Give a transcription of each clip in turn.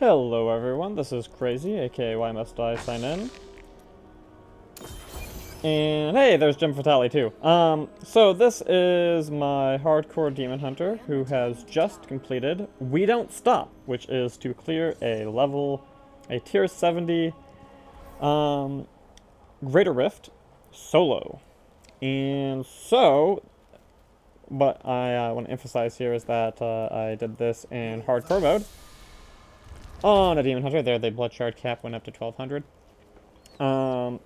Hello everyone, this is Crazy, aka Why Must I Sign In. And hey, there's Jim Fatale too. So this is my hardcore demon hunter who has just completed We Don't Stop, which is to clear a tier 70 Greater Rift solo. And so, what I want to emphasize here is that I did this in hardcore mode on a demon hunter. There, the blood shard cap went up to 1200.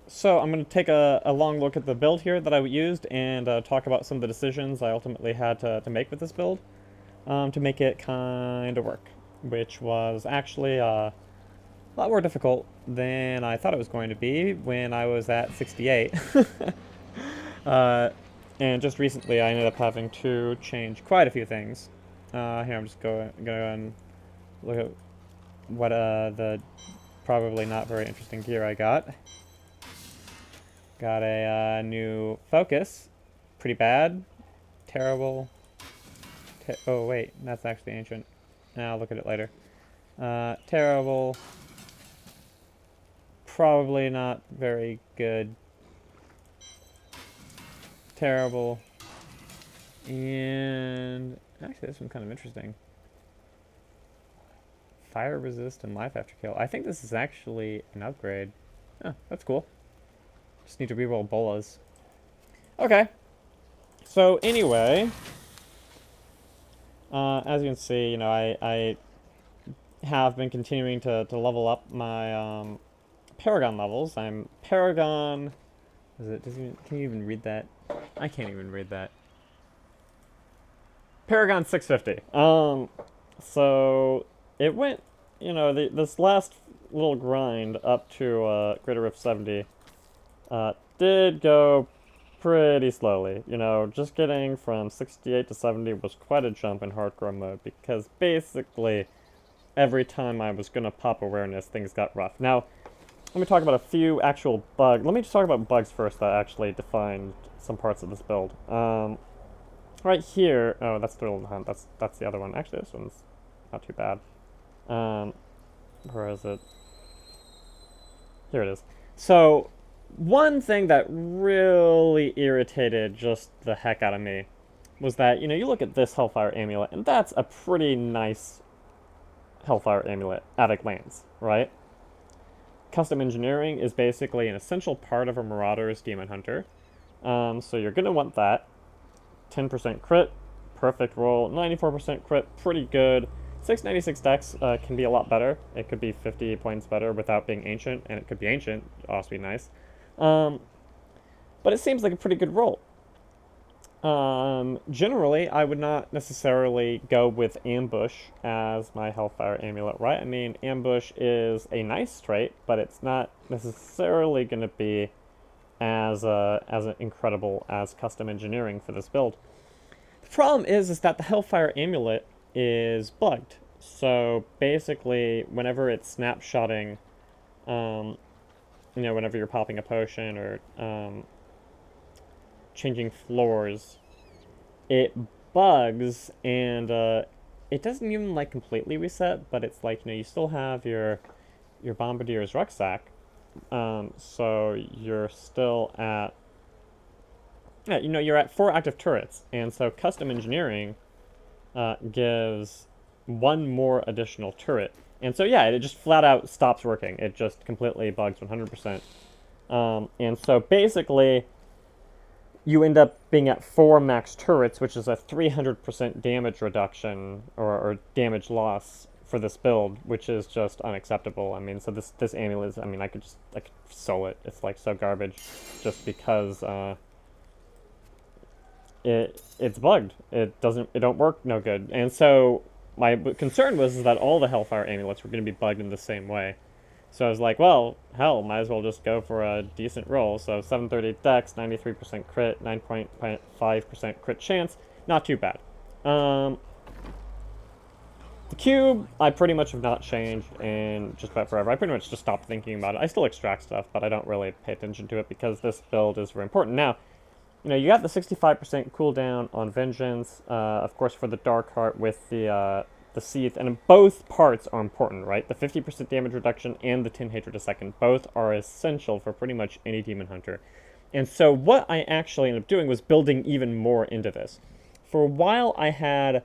So I'm going to take a long look at the build here that I used and talk about some of the decisions I ultimately had to make with this build to make it kind of work, which was actually a lot more difficult than I thought it was going to be when I was at 68. And just recently I ended up having to change quite a few things. Here, I'm just going to go and look at what the probably not very interesting gear I got. Got a new focus. Pretty bad. Terrible. Oh, wait. That's actually ancient. I'll look at it later. Terrible. Probably not very good. Terrible. And actually, this one's kind of interesting. Fire resist and life after kill. I think this is actually an upgrade. Oh, that's cool. Just need to reroll bolas. Okay. So anyway, as you can see, I have been continuing to level up my Paragon levels. I'm Paragon. Can you even read that? I can't even read that. Paragon 650. So it went, this last little grind up to Greater Rift 70 did go pretty slowly. Just getting from 68 to 70 was quite a jump in hardcore mode because basically every time I was going to pop awareness, things got rough. Now, let me talk about a few actual bugs. Let me just talk about bugs first that actually defined some parts of this build. Right here, oh, that's Thrill and Hunt. That's the other one. Actually, this one's not too bad. Where is it? Here it is. So, one thing that really irritated just the heck out of me was that, you look at this Hellfire Amulet, and that's a pretty nice Hellfire Amulet at a glance, right? Custom engineering is basically an essential part of a Marauder's Demon Hunter. So you're going to want that. 10% crit, perfect roll, 94% crit, pretty good. 696 dex can be a lot better. It could be 50 points better without being ancient, and it could be ancient, also be nice. But it seems like a pretty good roll. Generally, I would not necessarily go with Ambush as my Hellfire Amulet, right? I mean, Ambush is a nice trait, but it's not necessarily going to be as incredible as custom engineering for this build. The problem is that the Hellfire Amulet is bugged. So basically, whenever it's snapshotting, whenever you're popping a potion or changing floors, it bugs and it doesn't even like completely reset, but it's like, you still have your Bombardier's rucksack, so you're still at you're at 4 active turrets, and so custom engineering gives one more additional turret, and so yeah, it just flat out stops working. It just completely bugs 100%, and so basically you end up being at 4 max turrets, which is a 300% damage reduction or damage loss for this build, which is just unacceptable. I mean, so this amulet is, I mean, I could sell it. It's like so garbage just because it's bugged. It don't work no good. And so my concern was that all the Hellfire amulets were going to be bugged in the same way. So I was like, well, hell, might as well just go for a decent roll. So 730 dex, 93% crit, 9.5% crit chance. Not too bad. The cube, I pretty much have not changed in just about forever. I pretty much just stopped thinking about it. I still extract stuff, but I don't really pay attention to it because this build is very important. Now, you got the 65% cooldown on Vengeance, of course, for the Dark Heart with the the Seath, and both parts are important, right? The 50% damage reduction and the 10 hatred a second, both are essential for pretty much any demon hunter. And so what I actually ended up doing was building even more into this. For a while I had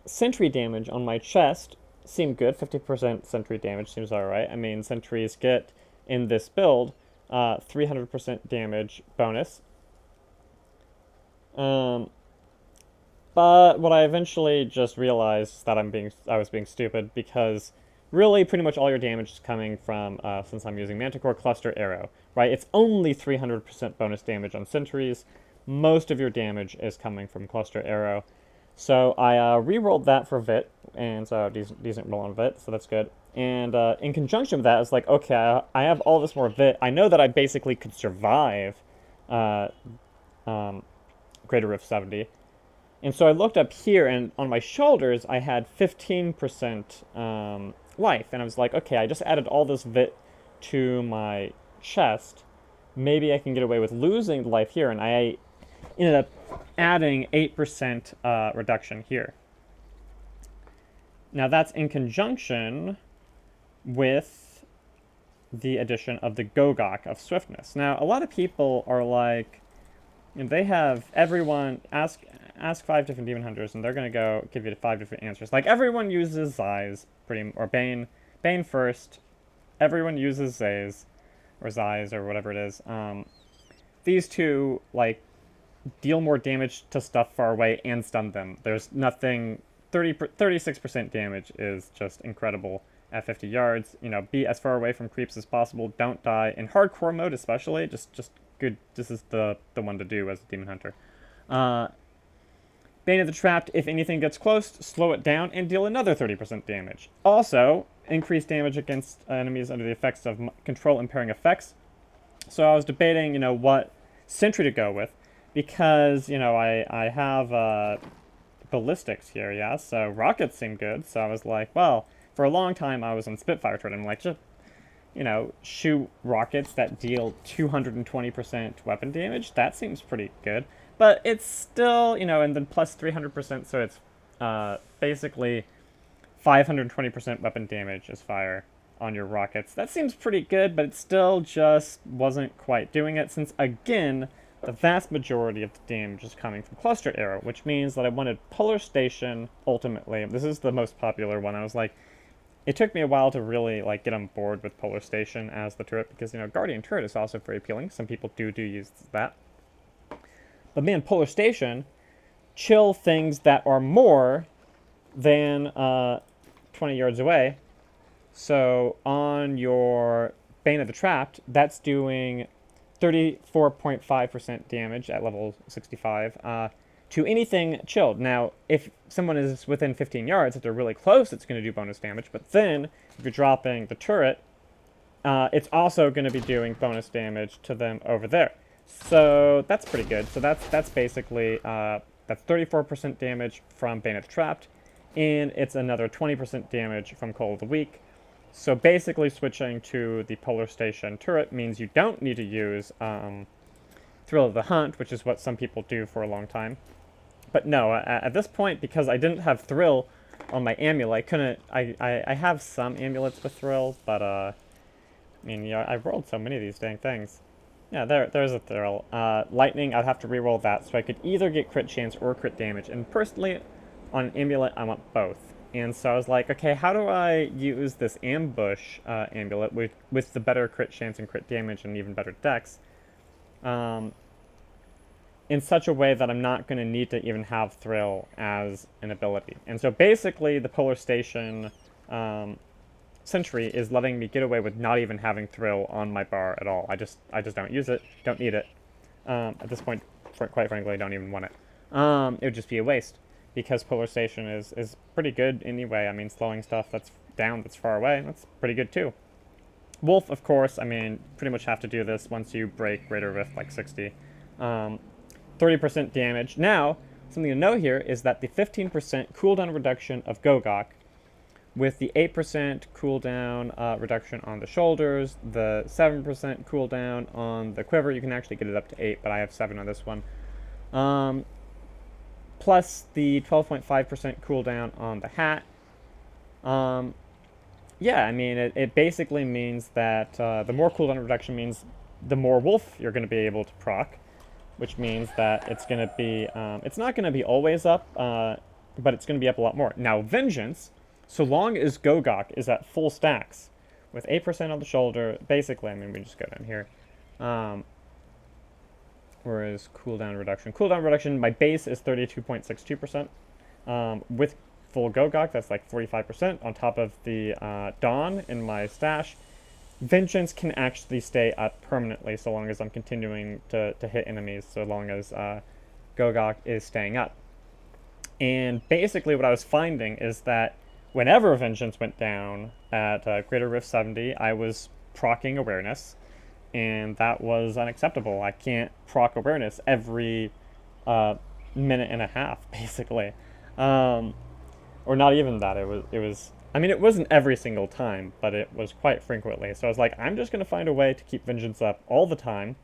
sentry damage on my chest, seemed good. 50% sentry damage seems alright. I mean, sentries get, in this build, 300% damage bonus. But what I eventually just realized is that I was being stupid, because really pretty much all your damage is coming from, since I'm using Manticore, Cluster Arrow, right? It's only 300% bonus damage on sentries. Most of your damage is coming from Cluster Arrow. So I re-rolled that for Vit, and so decent roll on Vit, so that's good. And in conjunction with that, I was like, okay, I have all this more Vit. I know that I basically could survive Greater Rift 70. And so I looked up here, and on my shoulders, I had 15% life. And I was like, okay, I just added all this Vit to my chest. Maybe I can get away with losing life here. And I ended up adding 8% reduction here. Now that's in conjunction with the addition of the Gogok of Swiftness. Now a lot of people are like, you know, they have everyone ask 5 different demon hunters, and they're gonna go give you 5 different answers. Like everyone uses Zais, or Bane first. Everyone uses Zays, or Zais, or whatever it is. These two like deal more damage to stuff far away and stun them. There's nothing. 36% damage is just incredible at 50 yards. You know, be as far away from creeps as possible. Don't die in hardcore mode, especially. Just good. This is the one to do as a demon hunter. Bane of the Trapped, if anything gets close, slow it down and deal another 30% damage. Also, increase damage against enemies under the effects of control impairing effects. So I was debating, you know, what sentry to go with, because, you know, I have ballistics here, yeah, so rockets seem good. So I was like, well, for a long time I was on Spitfire turret. I'm like, just, you know, shoot rockets that deal 220% weapon damage. That seems pretty good. But it's still, you know, and then plus 300%, so it's basically 520% weapon damage as fire on your rockets. That seems pretty good, but it still just wasn't quite doing it, since, again, the vast majority of the damage is coming from Cluster Arrow, which means that I wanted Polar Station ultimately. This is the most popular one. I was like, it took me a while to really like get on board with Polar Station as the turret, because, you know, Guardian turret is also very appealing. Some people do use that. But man, Polar Station, chill things that are more than 20 yards away. So on your Bane of the Trapped, that's doing 34.5% damage at level 65 to anything chilled. Now, if someone is within 15 yards, if they're really close, it's going to do bonus damage. But then, if you're dropping the turret, it's also going to be doing bonus damage to them over there. So that's pretty good. So that's basically that's 34% damage from Bane of the Trapped, and it's another 20% damage from Coal of the Weak. So basically switching to the Polar Station turret means you don't need to use Thrill of the Hunt, which is what some people do for a long time. But no, at this point, because I didn't have Thrill on my amulet, I have some amulets with Thrill, but I mean, yeah, I've rolled so many of these dang things. Yeah, there's a Thrill. Lightning, I'd have to reroll that, so I could either get crit chance or crit damage. And personally, on an amulet, I want both. And so I was like, okay, how do I use this ambush amulet with the better crit chance and crit damage and even better dex in such a way that I'm not going to need to even have Thrill as an ability? And so basically, the Polar Station Sentry is letting me get away with not even having Thrill on my bar at all. I just don't use it, don't need it. At this point, quite frankly, I don't even want it. It would just be a waste, because Polar Station is pretty good anyway. I mean, slowing stuff that's far away, that's pretty good too. Wolf, of course, I mean, pretty much have to do this once you break Greater Rift like 60. 30% damage. Now, something to note here is that the 15% cooldown reduction of Gogok, with the 8% cooldown reduction on the shoulders, the 7% cooldown on the quiver, you can actually get it up to 8, but I have 7 on this one. plus the 12.5% cooldown on the hat. Yeah, I mean, it basically means that the more cooldown reduction means the more wolf you're going to be able to proc, which means that it's going to be, it's not going to be always up, but it's going to be up a lot more. Now, Vengeance, so long as Gogok is at full stacks, with 8% on the shoulder, basically, I mean, we just go down here. Whereas cooldown reduction. Cooldown reduction, my base is 32.62%. With full Gogok, that's like 45% on top of the Dawn in my stash. Vengeance can actually stay up permanently so long as I'm continuing to hit enemies, so long as Gogok is staying up. And basically what I was finding is that whenever Vengeance went down at Greater Rift 70, I was proccing Awareness, and that was unacceptable. I can't proc Awareness every minute and a half, basically. Or not even that. It was. I mean, it wasn't every single time, but it was quite frequently. So I was like, I'm just going to find a way to keep Vengeance up all the time.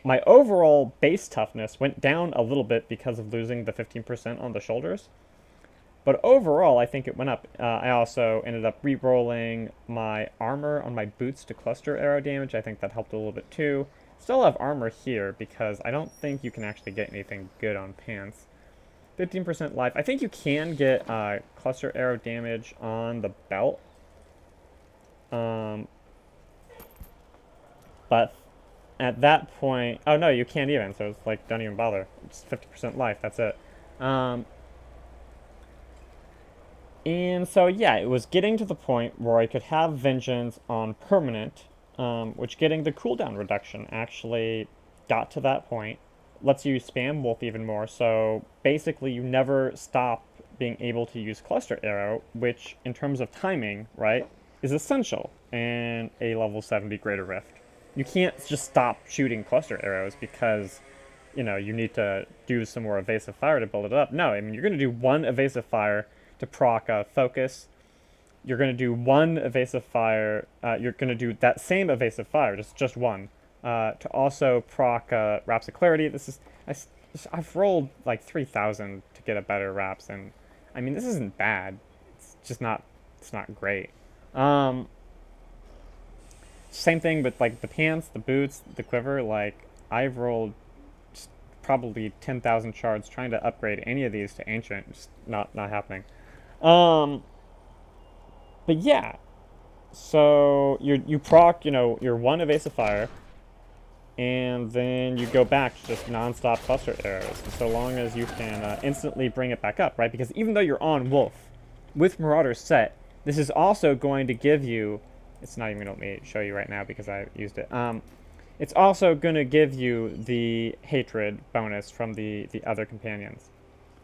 My overall base toughness went down a little bit because of losing the 15% on the shoulders. But overall, I think it went up. I also ended up re-rolling my armor on my boots to cluster arrow damage. I think that helped a little bit too. Still have armor here because I don't think you can actually get anything good on pants. 15% life. I think you can get cluster arrow damage on the belt. But at that point... Oh, no, you can't even. So it's like, don't even bother. It's 50% life. That's it. And so, yeah, it was getting to the point where I could have Vengeance on permanent, which getting the cooldown reduction actually got to that point. Lets you spam Wolf even more, so basically you never stop being able to use Cluster Arrow, which, in terms of timing, right, is essential in a level 70 Greater Rift. You can't just stop shooting Cluster Arrows because, you know, you need to do some more Evasive Fire to build it up. No, I mean, you're going to do one Evasive Fire to proc Focus. You're going to do one Evasive Fire, you're going to do that same Evasive Fire, just one. To also proc Raps of Clarity. This is I've rolled like 3,000 to get a better Raps, and I mean this isn't bad. It's just not great. Same thing with like the pants, the boots, the quiver. Like I've rolled just probably 10,000 shards trying to upgrade any of these to ancient. Just not happening. But yeah. So you proc, you know, your one Evasive Fire, and then you go back to just non-stop cluster arrows, and so long as you can instantly bring it back up, right? Because even though you're on Wolf, with Marauder's set, this is also going to give you, it's not even going to let me show you right now because I used it, it's also going to give you the Hatred bonus from the other companions.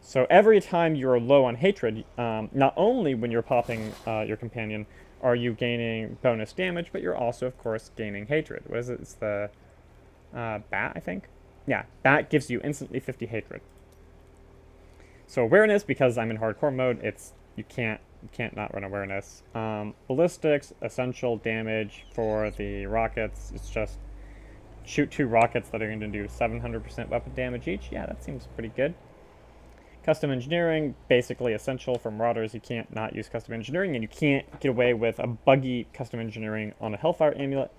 So every time you're low on Hatred, not only when you're popping your companion are you gaining bonus damage, but you're also, of course, gaining Hatred. What is it? It's the... Bat, I think? Yeah, Bat gives you instantly 50 hatred. So Awareness, because I'm in hardcore mode, it's you can't not run Awareness. Ballistics, essential damage for the rockets. It's just shoot 2 rockets that are going to do 700% weapon damage each. Yeah, that seems pretty good. Custom Engineering, basically essential for Marauders. You can't not use Custom Engineering, and you can't get away with a buggy Custom Engineering on a Hellfire Amulet.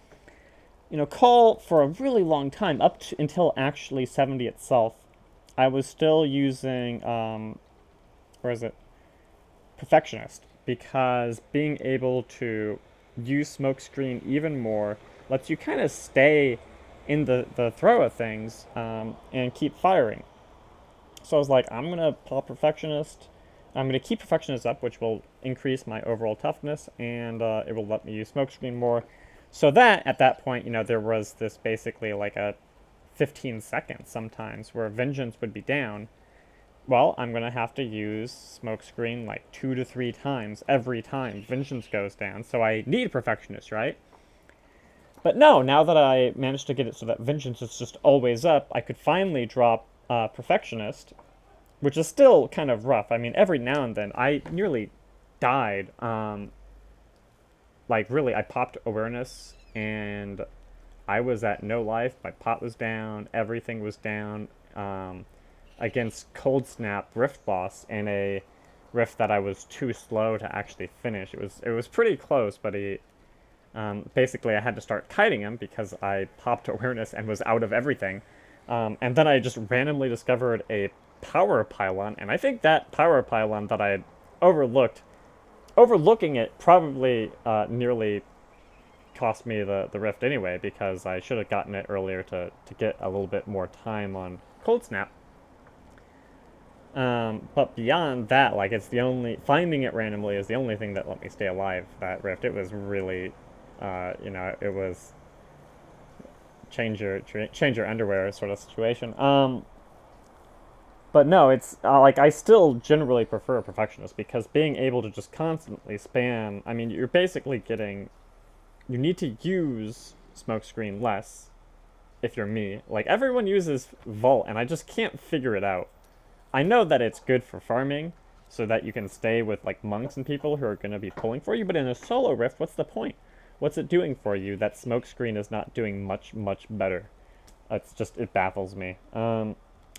You know, Call, for a really long time, up to, until actually 70 itself, I was still using, where is it? Perfectionist, because being able to use Smokescreen even more lets you kind of stay in the throw of things and keep firing. So I was like, I'm going to pop Perfectionist. I'm going to keep Perfectionist up, which will increase my overall toughness, and it will let me use Smokescreen more. So that, at that point, you know, there was this basically like a 15 seconds sometimes where Vengeance would be down. Well, I'm going to have to use Smokescreen like 2 to 3 times every time Vengeance goes down. So I need Perfectionist, right? But no, now that I managed to get it so that Vengeance is just always up, I could finally drop Perfectionist, which is still kind of rough. I mean, every now and then, I nearly died. Like, really, I popped Awareness, and I was at no life. My pot was down. Everything was down. against Cold Snap Rift Boss in a rift that I was too slow to actually finish. It was pretty close, but he basically I had to start kiting him because I popped awareness and was out of everything. And then I just randomly discovered a power pylon, and I think that power pylon that I had overlooking it probably nearly cost me the rift anyway, because I should have gotten it earlier to get a little bit more time on Cold Snap. But beyond that, like, it's the only, finding it randomly is the only thing that let me stay alive, that rift. It was really, it was change your underwear sort of situation. But no, it's like, I still generally prefer Perfectionist, because being able to just constantly spam, I mean, you're basically getting, you need to use Smokescreen less if you're me. Like, everyone uses Vault, and I just can't figure it out. I know that it's good for farming, so that you can stay with, like, monks and people who are going to be pulling for you, but in a solo rift, what's the point? What's it doing for you that Smokescreen is not doing much better? It baffles me.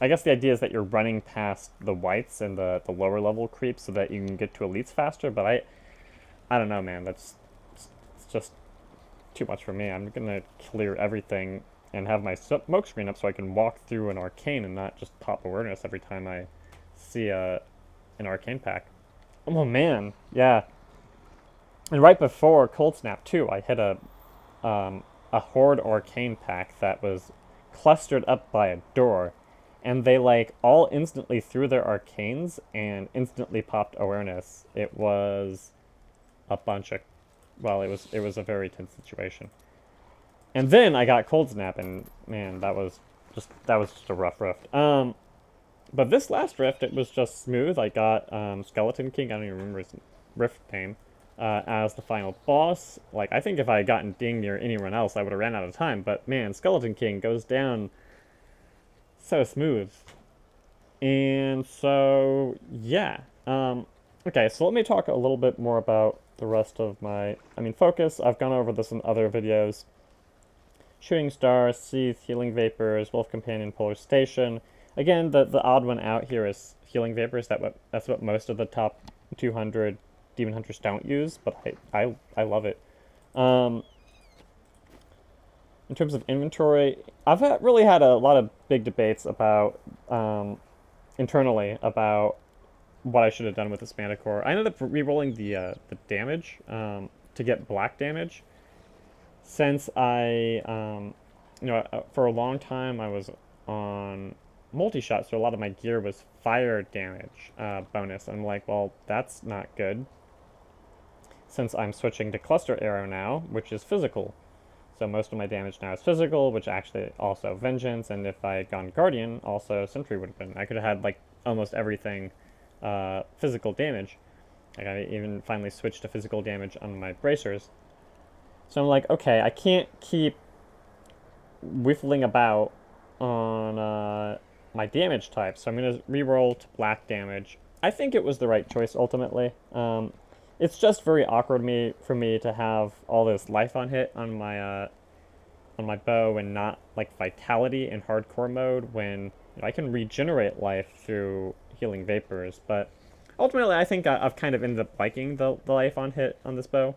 I guess the idea is that you're running past the whites and the lower level creeps so that you can get to elites faster, but I don't know, man. It's just too much for me. I'm gonna clear everything and have my smoke screen up so I can walk through an arcane and not just pop awareness every time I see an arcane pack. Oh man, yeah. And right before Cold Snap too, I hit a horde arcane pack that was clustered up by a door, and they like all instantly threw their arcanes and instantly popped awareness. It was a bunch of, well, it was a very tense situation. And then I got Cold Snap, and man, that was just a rough rift. But this last rift, it was just smooth. I got Skeleton King, I don't even remember his rift name, as the final boss. Like, I think if I had gotten Ding near anyone else, I would have ran out of time. But man, Skeleton King goes down so smooth. And so, yeah. Okay, so let me talk a little bit more about the rest of my, focus. I've gone over this in other videos. Shooting Star, Seath, Healing Vapors, Wolf Companion, Polar Station. Again, the odd one out here is Healing Vapors. That's what most of the top 200 Demon Hunters don't use, but I love it. In terms of inventory, I've really had a lot of big debates about internally about what I should have done with this Manticore. I ended up re-rolling the damage to get black damage, since for a long time I was on multi-shot, so a lot of my gear was fire damage bonus. I'm like, well, that's not good, since I'm switching to Cluster Arrow now, which is physical. So most of my damage now is physical, which actually also Vengeance, and if I had gone Guardian, also Sentry would have been. I could have had, like, almost everything physical damage. Like, I even finally switched to physical damage on my bracers. So I'm like, okay, I can't keep whiffling about on my damage type, so I'm going to reroll to black damage. I think it was the right choice ultimately. It's just very awkward for me to have all this life on hit on my bow and not, like, vitality in hardcore mode, when I can regenerate life through Healing Vapors. But ultimately, I think I've kind of ended up liking the life on hit on this bow.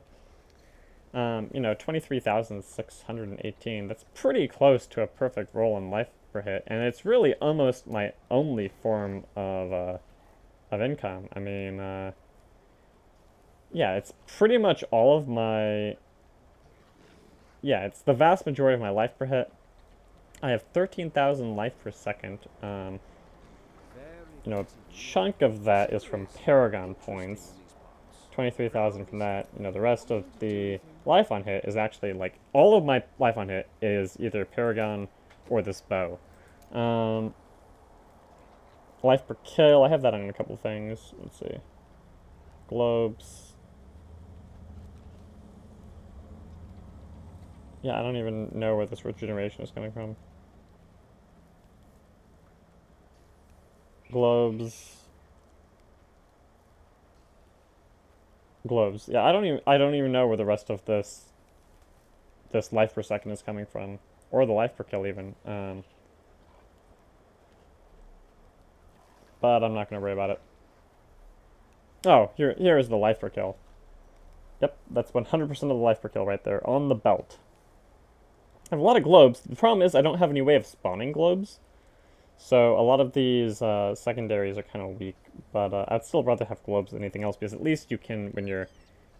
23,618. That's pretty close to a perfect roll on life per hit, and it's really almost my only form of income. Yeah, it's pretty much all of my. Yeah, it's the vast majority of my life per hit. I have 13,000 life per second. A chunk of that is from Paragon points. 23,000 from that. The rest of the life on hit is actually, like, all of my life on hit is either Paragon or this bow. Life per kill, I have that on a couple things. Let's see. Globes. Yeah, I don't even know where this regeneration is coming from. Globes. Yeah, I don't even know where the rest of this life per second is coming from, or the life per kill even. but I'm not going to worry about it. Oh, here is the life per kill. Yep, that's 100% of the life per kill right there, on the belt. I have a lot of globes. The problem is I don't have any way of spawning globes. So a lot of these secondaries are kind of weak, but I'd still rather have globes than anything else, because at least you can, when you're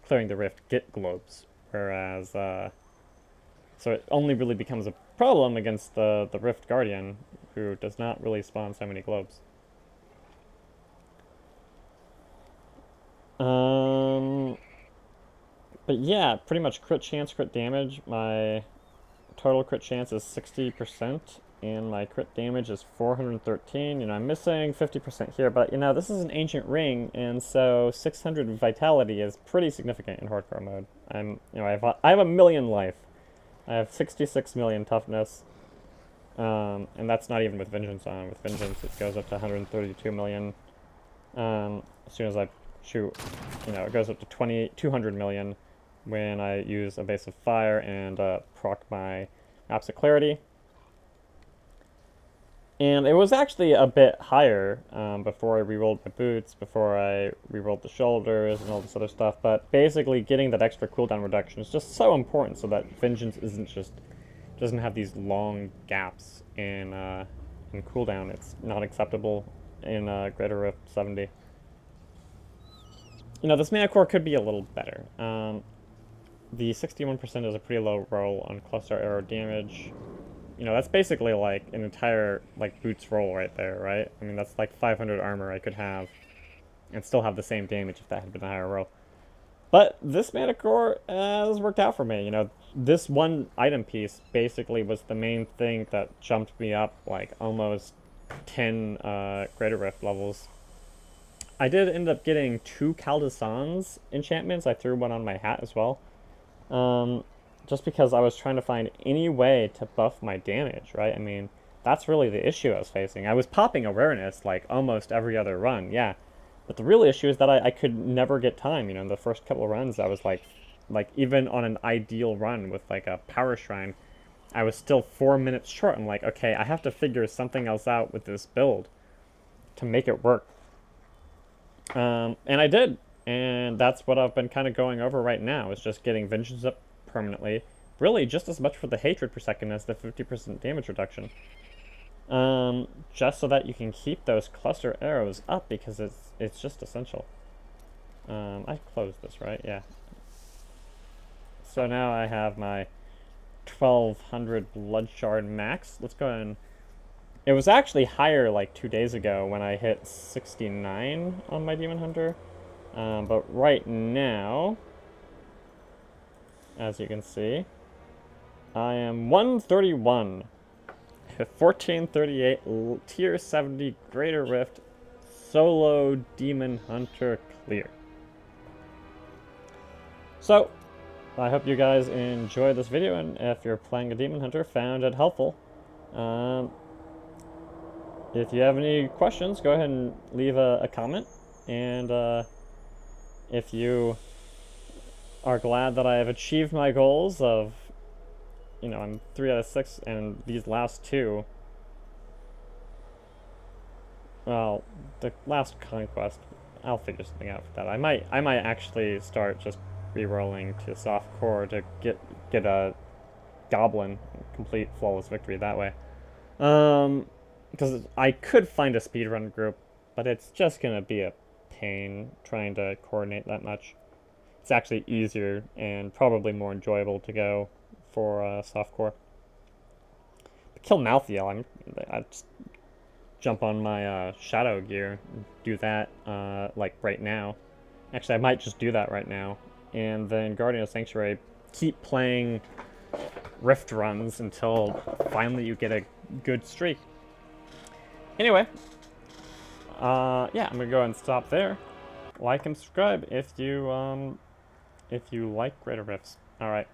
clearing the rift, get globes. Whereas, so it only really becomes a problem against the Rift Guardian, who does not really spawn so many globes. But yeah, pretty much crit chance, crit damage. My total crit chance is 60%, and my crit damage is 413. You know, I'm missing 50% here, but you know, this is an ancient ring, and so 600 vitality is pretty significant in hardcore mode. I have a million life. I have 66 million toughness, and that's not even with Vengeance on. With Vengeance, it goes up to 132 million. As soon as I shoot, you know, it goes up to 200 million when I use Evasive Fire and proc my Absent Clarity. And it was actually a bit higher before I rerolled my boots, before I rerolled the shoulders and all this other stuff, but basically getting that extra cooldown reduction is just so important so that Vengeance doesn't have these long gaps in cooldown. It's not acceptable in Greater Rift 70. You know, this mana core could be a little better. The 61% is a pretty low roll on cluster arrow damage. You know, that's basically like an entire like boots roll right there, right? I mean, that's like 500 armor I could have and still have the same damage if that had been a higher roll. But this mana core has worked out for me. You know, this one item piece basically was the main thing that jumped me up like almost 10 Greater Rift levels. I did end up getting 2 Caldesans enchantments. I threw one on my hat as well. Just because I was trying to find any way to buff my damage, right? I mean, that's really the issue I was facing. I was popping awareness like almost every other run, yeah. But the real issue is that I could never get time. You know, in the first couple of runs, I was like even on an ideal run with like a power shrine, I was still 4 minutes short. I'm like, okay, I have to figure something else out with this build to make it work. And I did. And that's what I've been kind of going over right now, is just getting Vengeance up permanently. Really, just as much for the hatred per second as the 50% damage reduction. Just so that you can keep those cluster arrows up, because it's just essential. I closed this, right? Yeah. So now I have my 1200 blood shard max. Let's go ahead and... It was actually higher like 2 days ago when I hit 69 on my Demon Hunter. But right now, as you can see, I am 131. 1438 tier 70 Greater Rift solo Demon Hunter clear. So, I hope you guys enjoyed this video, and if you're playing a Demon Hunter, found it helpful. If you have any questions, go ahead and leave a comment, and if you are glad that I have achieved my goals of, you know, I'm 3 out of 6, and these last 2, well, the last conquest, I'll figure something out for that. I might actually start just re-rolling to soft core to get a goblin, complete flawless victory that way. Because I could find a speedrun group, but it's just gonna be a pain trying to coordinate that much. It's actually easier and probably more enjoyable to go for softcore. Kill Malthael, I just jump on my shadow gear and do that like right now. Actually, I might just do that right now, and then Guardian of Sanctuary, keep playing Rift runs until finally you get a good streak. Anyway, yeah, I'm gonna go and stop there. Like and subscribe if you like Greater Rifts. All right.